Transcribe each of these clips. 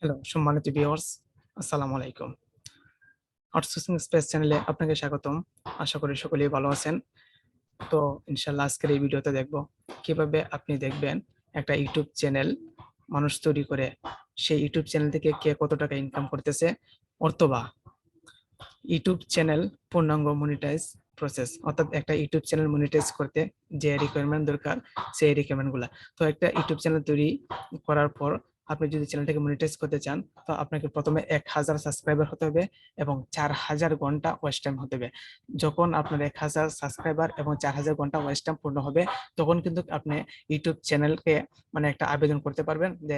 Hello সম্মানিত viewers, আসসালামু আলাইকুম। আউটসোর্সিং স্পেস চ্যানেলে আপনাকে স্বাগতম। আশা করি সকলেই ভালো আছেন। তো ইনশাআল্লাহ আজকের এই ভিডিওতে দেখব কিভাবে আপনি দেখবেন একটা ইউটিউব চ্যানেল মানুষ তৈরি করে সেই ইউটিউব চ্যানেল থেকে কে কত টাকা ইনকাম করতেছে, অথবা ইউটিউব চ্যানেল পূর্ণাঙ্গ মনিটাইজ প্রসেস, অর্থাৎ একটা ইউটিউব চ্যানেল মনিটাইজ করতে যে রিকোয়ারমেন্ট দরকার সেই রিকোয়ারমেন্টগুলো। তো একটা ইউটিউব চ্যানেল তৈরি করার পর আপনি যদি চ্যানেলটাকে মনিটাইজ করতে চান, তো আপনাকে প্রথমে 1000 সাবস্ক্রাইবার হতে হবে এবং 4000 ঘন্টা ওয়াচ টাইম হতে হবে। যখন আপনার 1000 সাবস্ক্রাইবার এবং 4000 ঘন্টা ওয়াচ টাইম পূর্ণ হবে, তখন কিন্তু আপনি ইউটিউব চ্যানেলকে মানে একটা আবেদন করতে পারবেন যে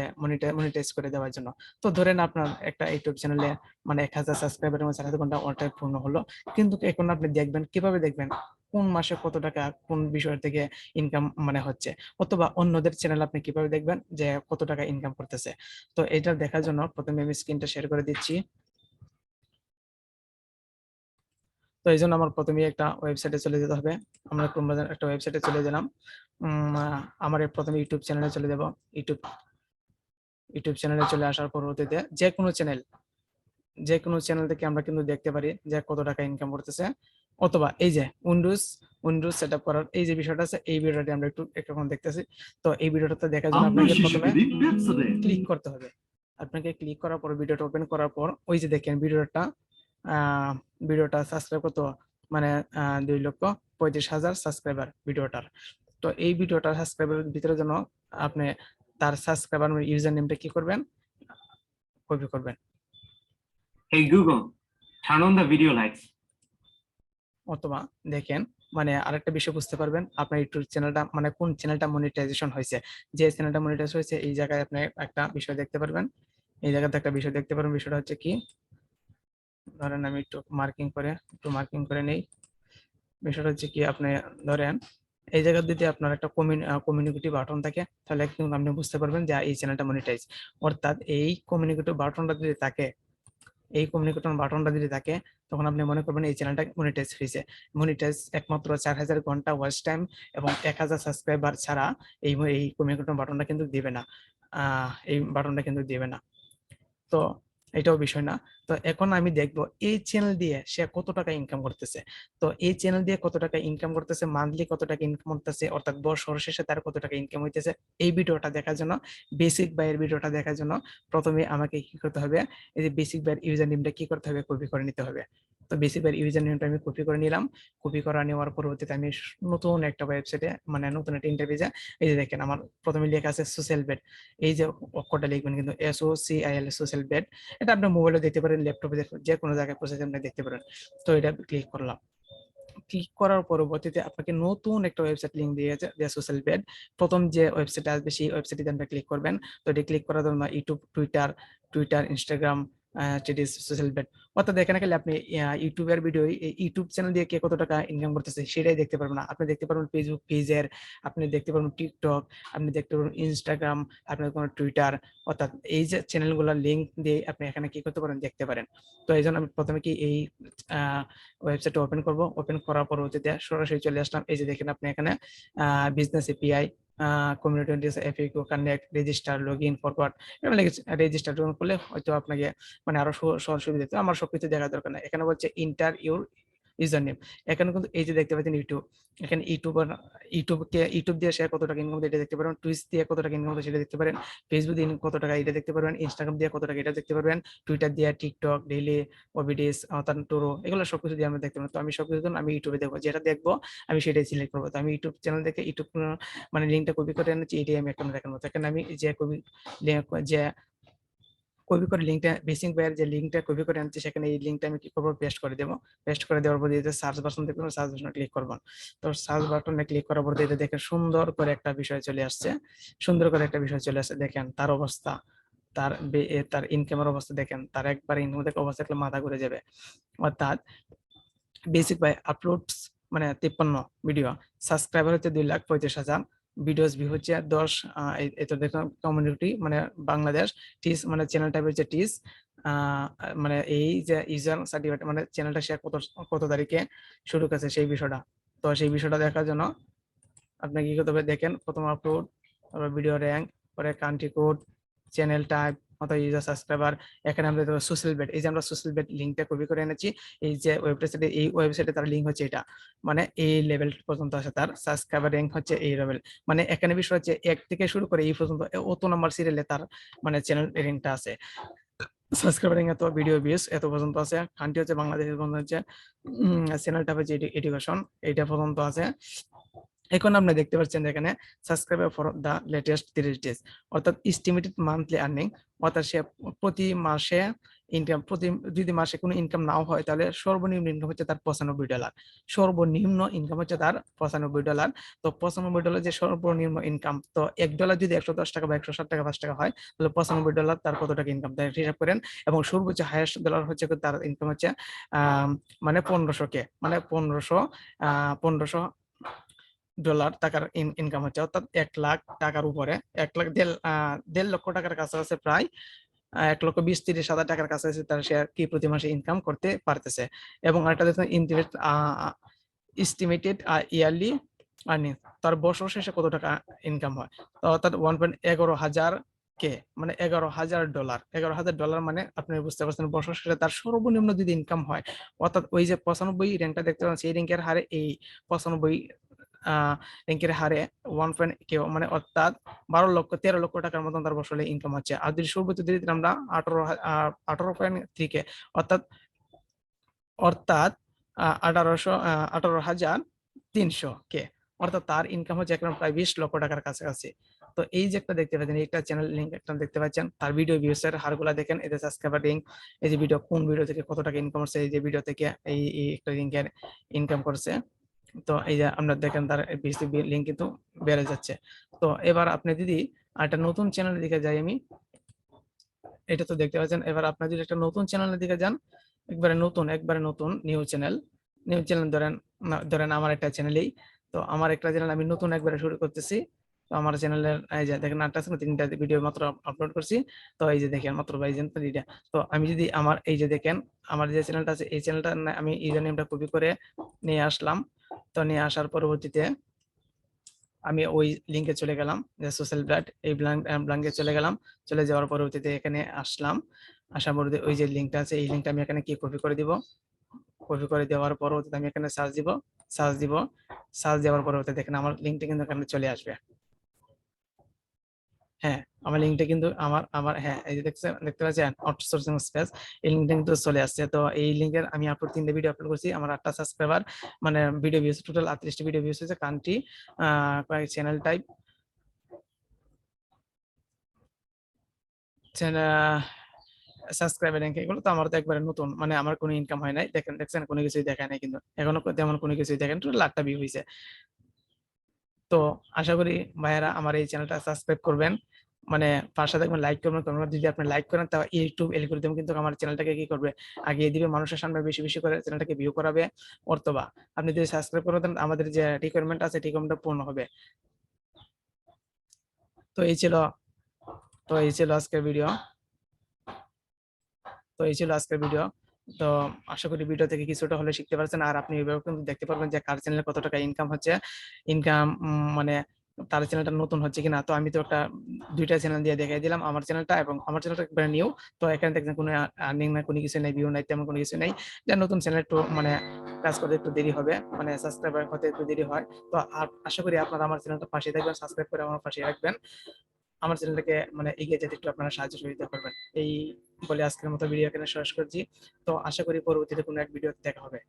মনিটাইজ করে দেওয়ার জন্য। তো ধরেন আপনার একটা ইউটিউব চ্যানেলে মানে 1000 সাবস্ক্রাইবার এবং 4000 ঘন্টা ওয়াচ টাইম পূর্ণ হলো, কিন্তু এখন আপনি দেখবেন কিভাবে দেখবেন কোন মাসে কত টাকা কোন বিষয় থেকে ইনকাম মানে হচ্ছে, অথবা অন্যদের চ্যানেল আপনি কিভাবে দেখবেন যে কত টাকা ইনকাম করতেছে। তো এটা দেখার জন্য প্রথমে আমি স্ক্রিনটা শেয়ার করে দিচ্ছি। তো এই জন্য আমার প্রথমে একটা ওয়েবসাইটে চলে যেতে হবে। আমরা ক্রোম ব্রাউজার একটা ওয়েবসাইটে চলে গেলাম। আমার প্রথমে ইউটিউব চ্যানেলে চলে যাব। ইউটিউব চ্যানেলে চলে আসার পরবর্তীতে যে কোনো চ্যানেল থেকে আমরা কিন্তু দেখতে পারি যে কত টাকা ইনকাম করতেছে, অথবা এই যে উইন্ডোজ সেটআপ করার এই যে বিষয়টা আছে, এই ভিডিওটি আমরা একটু এখন দেখতেছি। তো এই ভিডিওটাতে দেখার জন্য আপনাকে প্রথমে ক্লিক করতে হবে। আপনাকে ক্লিক করার পর ভিডিওটা ওপেন করার পর ওই যে দেখেন ভিডিওটা সাবস্ক্রাইব কত মানে 2,35,000 সাবস্ক্রাইবার ভিডিওটার। তো এই ভিডিওটা সাবস্ক্রাইবার ভিতরে জন্য আপনি তার সাবস্ক্রাইবার ইউজার নেমটা কি করবেন, কপি করবেন। Hey Google, turn on the video lights. অথবা দেখেন মানে আরেকটা বিষয় বুঝতে পারবেন আপনার ইউটিউব চ্যানেলটা মানে কোন চ্যানেলটা মনিটাইজেশন হয়েছে। যে চ্যানেলটা মনিটাইজ হয়েছে এই জায়গায় আপনি একটা বিষয় দেখতে পারবেন। এই জায়গাতে একটা বিষয় দেখতে পারবেন। বিষয়টা হচ্ছে কি, ধরেন আমি একটু মার্কিং করে নেই। বিষয়টা হচ্ছে কি, আপনি ধরেন এই জায়গা যদি আপনার একটা কমিউনিটি বাটন থাকে, তাহলে কিন্তু আপনি বুঝতে পারবেন যে এই চ্যানেলটা মনিটাইজ। অর্থাৎ এই কমিউনিটি বাটনটা যদি থাকে, তখন আপনি মনে করবেন এই চ্যানেলটা মনিটাইজ হয়েছে। মনিটাইজ একমাত্র 4000 ঘন্টা ওয়াচ টাইম এবং 1000 সাবস্ক্রাইবার ছাড়া এই কমিউনিটি বাটনটা কিন্তু দিবে না। তো এটাও বিষয় না। তো এখন আমি দেখবো এই চ্যানেল দিয়ে সে কত টাকা ইনকাম করতেছে। তো এই চ্যানেল দিয়ে কত টাকা ইনকাম করতেছে, মান্থলি কত টাকা ইনকাম করতেছে, অর্থাৎ বছর শেষে তার কত টাকা ইনকাম হইতেছে, এই ভিডিওটা দেখার জন্য, বেসিক বাইয়ের ভিডিওটা দেখার জন্য প্রথমে আমাকে কি করতে হবে, এই যে বেসিক বাইয়ের ইউজার নেমটা কি করতে হবে, কপি করে নিতে হবে। তো বেসিক বাইয়ের ইউজার নেমটা আমি কপি করে নিলাম। কপি করা নেওয়ার পরবর্তীতে আমি নতুন একটা ওয়েবসাইটে মানে নতুন একটা ইন্টারভিউতে এই যে দেখেন আমার প্রথমে লেখা আছে সোশ্যাল বেড। এই যে অক্ষরটা লিখবেন কিন্তু SOCIAL সোশ্যাল বেড। এটা আপনি মোবাইলে দেখতে পারেন, ল্যাপটপে যে কোনো জায়গায় বসে আপনি দেখতে পারেন। তো এটা ক্লিক করলাম। ক্লিক করার পরবর্তীতে আপনাকে নতুন একটা ওয়েবসাইট লিংক দিয়েছে যে সোশ্যাল বেড। প্রথম যে ওয়েবসাইট আসবে সেই ওয়েবসাইটে আপনি ক্লিক করবেন। তো এটা ক্লিক করার জন্য YouTube, Twitter, Instagram, social bed, অর্থাৎ এখানে খালি আপনি ইউটিউবের ভিডিও, ইউটিউব চ্যানেল দিয়ে কে কত টাকা ইনকাম করতেছে সেটাই দেখতে পারবেন না। আপনি দেখতে পারবেন ফেসবুক পেজের, আপনি দেখতে পারবেন টিকটক, আপনি দেখতে পারবেন ইনস্টাগ্রাম, আপনার কোনো টুইটার, অর্থাৎ এই যে চ্যানেলগুলোর লিঙ্ক দিয়ে আপনি এখানে কি করতে পারেন, দেখতে পারেন। তো এই জন্য আমি প্রথমে কি এই ওয়েবসাইটটা ওপেন করব। ওপেন করার পরবর্তীতে সরাসরি চলে আসলাম। এই যে দেখেন আপনি এখানে business API, community FAQ, connect, register, login, forward, এগুলো রেজিস্টার করলে হয়তো আপনাকে মানে আরো সহজ সুবিধা দিতে। আমার সবকিছু দেখার দরকার নাই। এখানে বলছে ইন্টার ইউর ইউজার নেম। এখানে কিন্তু এই যে দেখতে পাচ্ছেন ইউটিউব, এখানে ইউটিউব দিয়ে সে কত টাকা ইনকাম করে এটা দেখতে পারেন, টুইচ দিয়ে কত টাকা ইনকাম করে সেটা দেখতে পারেন, ফেসবুক দিয়ে কত টাকা এটা দেখতে পারবেন, ইনস্টাগ্রাম দিয়ে কত টাকা এটা দেখতে পারবেন, টুইটার দিয়ে, টিকটক, ডেইলি, ওবিডিএস, টুরো, এগুলো সবকিছু দিয়ে আমরা দেখতে পারেন। তো আমি সবকিছু আমি ইউটিউবে দেখবো, যেটা দেখবো আমি সেটাই সিলেক্ট করবো। তো আমি ইউটিউব চ্যানেল দেখে ইউটিউব মানে লিঙ্কটা কপি করে এনেছি, এটাই আমি এখন দেখার মতো। এখানে আমি যে কপি করে লিঙ্কটা, বেসিক বাইয়ের যে লিঙ্কটা কপি করে আনছি, সেখানে এই লিঙ্কটা আমি কি করবো, পেস্ট করে দেবো। পেস্ট করে দেওয়ার পর যে সার্চ বাটন দেখবেন, সার্চ বাটনে ক্লিক করবেন। তো সার্চ বাটনে ক্লিক করার পর এটা দেখেন সুন্দর করে একটা বিষয় চলে আসছে। দেখেন তার অবস্থা, তার ইনকামের অবস্থা দেখেন, তার একবার ইনকাম দেখে অবস্থা দেখলে মাথা ঘুরে যাবে। অর্থাৎ বেসিক বাই আপলোডস মানে 53 ভিডিও, সাবস্ক্রাইবার হচ্ছে 2,35,000, ভিডিওস ভিউ হচ্ছে 10। এটা দেখুন কমিউনিটি মানে বাংলাদেশ, টিস মানে চ্যানেল টাইপ হচ্ছে টিস, মানে এই যে ইউজার সার্টিফিকেট মানে চ্যানেলটা সে কত তারিখে শুরু করেছে সেই বিষয়টা। তো সেই বিষয়টা দেখার জন্য আপনাকে কি করতে হবে, দেখেন প্রথম আপলোড, তারপর ভিডিও র্যাঙ্ক, পরে কান্ট্রি কোড, চ্যানেল টাইপ, অর্থাৎ ইউজার সাবস্ক্রাইবার। এখানে আমরা সোশ্যাল বেড, এই যে আমরা সোশ্যাল বেড লিঙ্কটা কপি করে এনেছি, এই যে ওয়েবসাইটে, এই ওয়েবসাইটে তার লিঙ্ক হচ্ছে এটা, মানে এই লেভেল পর্যন্ত আছে তার সাবস্ক্রাইবার র্যাঙ্ক হচ্ছে এই লেভেল। মানে এখানে বিষয় হচ্ছে 1 থেকে শুরু করে এই পর্যন্ত অত নাম্বার সিরিয়ালে তার মানে চ্যানেল র্যাঙ্কটা আছে, সাবস্ক্রাইবার র্যাঙ্ক এত, ভিডিও ভিউজ এত পর্যন্ত আছে, কান্ট্রি হচ্ছে বাংলাদেশের পর্যন্ত হচ্ছে, চ্যানেলটা হচ্ছে এডুকেশন, এইটা পর্যন্ত আছে। এখন আপনি দেখতে পাচ্ছেন এখানে subscriber for the latest 30 days, অর্থাৎ এস্টিমেটেড মান্থলি আর্নিং, অর্থাৎ সে প্রতি মাসে ইনকাম, প্রতি যদি মাসে কোনো ইনকাম নাও হয় তাহলে সর্বনিম্ন ইনকাম হচ্ছে তার $95, সর্বনিম্ন ইনকাম হচ্ছে তার $95। তো $95 যে সর্বনিম্ন ইনকাম, তো $1 যদি 110 টাকা বা 160 টাকা 5 টাকা হয়, তাহলে $95 তার কত টাকা ইনকাম, তাই হিসাব করেন। এবং সর্বোচ্চ হাইয়েস্ট ডলার হচ্ছে তার ইনকাম হচ্ছে মানে 1500 মানে 1500 ডলার টাকার ইনকাম হচ্ছে, অর্থাৎ 1 লাখ টাকার উপরে, 1 লাখ 1.5 লক্ষ টাকার কাছাকাছি, প্রায় 1,20,30,000 টাকার কাছাকাছি তার সে কি প্রতি মাসে ইনকাম করতে পারতেছে। এবং আরেকটা দেখুন এস্টিমেটেড ইয়ারলি আর্নিং, তার বছর শেষে কত টাকা ইনকাম হয়, তো অর্থাৎ 1.11 হাজার কে, মানে $11,000, $11,000 মানে আপনি বুঝতে পারছেন বছর শেষে তার সর্বনিম্ন যদি ইনকাম হয়, অর্থাৎ ওই যে 95 র্যাঙ্কটা দেখতে পাচ্ছেন, সেই র্যাঙ্কের হারে এই 95 র্যাঙ্কের হারে 1.কে, মানে অর্থাৎ 13 লক্ষ টাকার মতন তার বছরে ইনকাম হচ্ছে। আর যদি সর্বোচ্চ যদি আমরা 18.3 কে, অর্থাৎ অর্থাৎ 18,300 কে, অর্থাৎ তার ইনকাম হচ্ছে এখন প্রায় 20 লক্ষ টাকার কাছাকাছি। তো এই যে একটা দেখতে পাচ্ছেন, একটা চ্যানেল লিঙ্ক একটা দেখতে পাচ্ছেন, তার ভিডিও ভিউস এর হারগুলা দেখেন, এতে সাবস্ক্রাইবার লিঙ্ক, এই যে ভিডিও কোন ভিডিও থেকে কত টাকা ইনকাম করছে, এই যে ভিডিও থেকে এই একটা লিঙ্কের ইনকাম করছে। তো এই যে আমরা দেখেন তার লিঙ্ক কিন্তু বেড়ে যাচ্ছে। তো এবার আপনি যদি একটা নতুন চ্যানেলের দিকে যাই, আমি এটা তো দেখতে পাচ্ছেন, এবার আপনি যদি একটা নতুন চ্যানেলের দিকে যান, একবারে নতুন নিউ চ্যানেল ধরেন আমার একটা চ্যানেলেই, তো আমার একটা চ্যানেল আমি নতুন একবারে শুরু করতেছি। তো আমার চ্যানেলের এই যে দেখেন 3টা ভিডিও মাত্র আপলোড করছি। তো এই যে দেখেন মাত্র 22 জন। তো আমি যদি আমার এই যে দেখেন আমার যে চ্যানেলটা আছে, এই চ্যানেলটা আমি ইউজার নেমটা কপি করে নিয়ে আসলাম। তো নিয়ে আসার পরবর্তীতে আমি ওই লিঙ্কে চলে গেলাম, যে সোশ্যাল ব্লাড, এই ব্লাঙ্কে চলে গেলাম। চলে যাওয়ার পরবর্তীতে এখানে আসলাম, আসার পরে ওই যে লিঙ্কটা আছে, এই লিঙ্কটা আমি এখানে কি কপি করে দিব, কপি করে দেওয়ার পরবর্তীতে আমি এখানে সার্চ দিব, সার্চ দেওয়ার পরবর্তীতে দেখেন আমার লিঙ্কটা কিন্তু এখানে চলে আসবে। হ্যাঁ, আমার লিঙ্কটা কিন্তু আমার হ্যাঁ, এই যে দেখতে পাচ্ছেন আউটসোর্সিং স্পেস, এই লিঙ্কটা কিন্তু চলে আসছে। তো এই লিঙ্কের আমি 3টা ভিডিও আপলোড করছি, আমার 8টা সাবস্ক্রাইবার, মানে ভিডিও ভিউজ টোটাল 38টা ভিডিও ভিউজ হয়েছে। Country, channel type, subscriber rank, এগুলো তো আমার তো একবারে নতুন, মানে আমার কোনো ইনকাম হয় নাই, দেখছেন কোনো কিছুই দেখায় নাই, কিন্তু এখনো তেমন কোনো কিছুই দেখেন, টোটাল 8টা ভিউ হয়েছে। তো আশা করি ভাইয়ারা আমার এই চ্যানেলটা সাবস্ক্রাইব করবেন, মানে পাশে থাকবেন, লাইক করবেন। যদি আপনি লাইক করেন, তাহলে ইউটিউব অ্যালগরিদম কিন্তু আমার চ্যানেলটাকে কি করবে, আগিয়ে দিবে, মানুষের সামনে বেশি বেশি করে চ্যানেলটাকে ভিউ করাবে। অথবা আপনি যদি সাবস্ক্রাইব করে দেন, আমাদের যে রিকোয়ারমেন্ট আছে, রিকোয়ারমেন্টটা পূর্ণ হবে। তো এই ছিল তো এই ছিল আজকের ভিডিও তো আশা করি ভিডিও থেকে কিছুটা হলে শিখতে পারছেন। আর আপনি এভাবে কিন্তু দেখতে পারবেন যে কার চ্যানেলে কত টাকা ইনকাম হচ্ছে, ইনকাম মানে তার চ্যানেলটা নতুন হচ্ছে কিনা। তো আমি তো একটা 2টা চ্যানেল দিয়ে দেখাই দিলাম, আমার চ্যানেলটা এবং আমার চ্যানেলটা একবার নিউ। তো এখানে দেখছেন কোনো আর্নিং না, কোনো কিছু নেই, ভিউ নাই, তেমন কোনো কিছু নেই। যা নতুন চ্যানেল একটু মানে কাজ করতে একটু দেরি হবে, মানে সাবস্ক্রাইবার হতে একটু দেরি হয়। তো আশা করি আপনারা আমার চ্যানেলটা পাশে থাকবেন, সাবস্ক্রাইব করে আমার পাশে রাখবেন, আমার চ্যানেলটাকে মানে এগিয়ে যেতে একটু আপনারা সাহায্য সহযোগিতা করবেন। এই বলে আজকের মতো ভিডিও এখানে শেষ করছি। তো আশা করি পরবর্তীতে কোনো এক ভিডিও দেখা হবে।